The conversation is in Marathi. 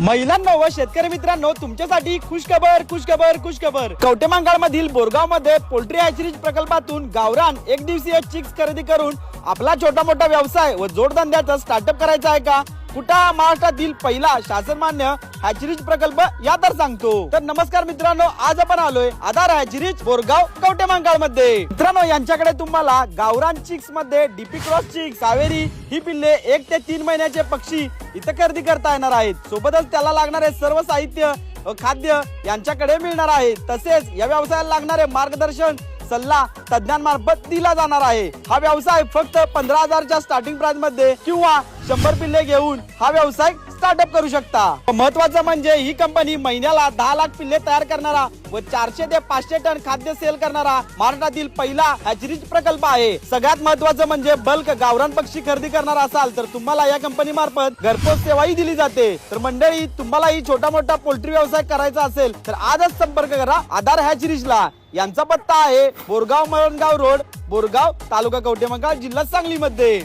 महिलांनो व शेतकरी मित्रांनो, तुमच्यासाठी खुशखबर कवटेमहांकाळ मधील बोरगाव मध्ये पोल्ट्री हॅचरीज प्रकल्पातून गावरान एक दिवसीय चिक्स खरेदी करून आपला छोटा मोठा व्यवसाय व जोडधंद्याचा स्टार्टअप करायचा आहे का? कुठा महाराष्ट्रातील पहिला शासनमान्य हॅचरीज प्रकल्प या तर सांगतो। तर नमस्कार मित्रांनो, आज आपण आलोय आधार हॅचरीज बोरगाव कवटेमहांकाळ मध्ये। मित्रांनो, यांच्याकडे तुम्हाला गावरान चिक्स मध्ये डीपी क्रॉस चिक्स, कावेरी ही पिल्ले 1 ते 3 महिन्याचे पक्षी इथं खरेदी करता येणार आहेत। सोबतच त्याला लागणारे सर्व साहित्य व खाद्य यांच्याकडे मिळणार आहे। तसेच या व्यवसायाला लागणारे मार्गदर्शन सल्ला तज्ञांमार्फत दिला जाणार आहे। हा व्यवसाय फक्त 15,000च्या स्टार्टिंग प्राइस मध्ये किंवा 100 पिल्ले घेऊन हा व्यवसाय स्टार्टअप करू शकता। महत्वाचं म्हणजे ही कंपनी महिन्याला 10 लाख पिल्ले तयार करणारा व 400 ते 500 टन खाद्य सेल करणारा महाराष्ट्रातील पहिला हॅचरीज प्रकल्प आहे। सगळ्यात महत्वाचं म्हणजे बल्क गावरान पक्षी खरेदी करणार असाल तर तुम्हाला या कंपनी मार्फत घरपोच सेवाही दिली जाते। तर मंडळी, तुम्हालाही छोटा मोठा पोल्ट्री व्यवसाय करायचा असेल तर आजच संपर्क करा आधार हॅचरीजला। यांचा पत्ता आहे बोरगाव मरणगाव रोड, बोरगाव, तालुका कवटेमहांकाळ, जिल्हा सांगली मध्ये।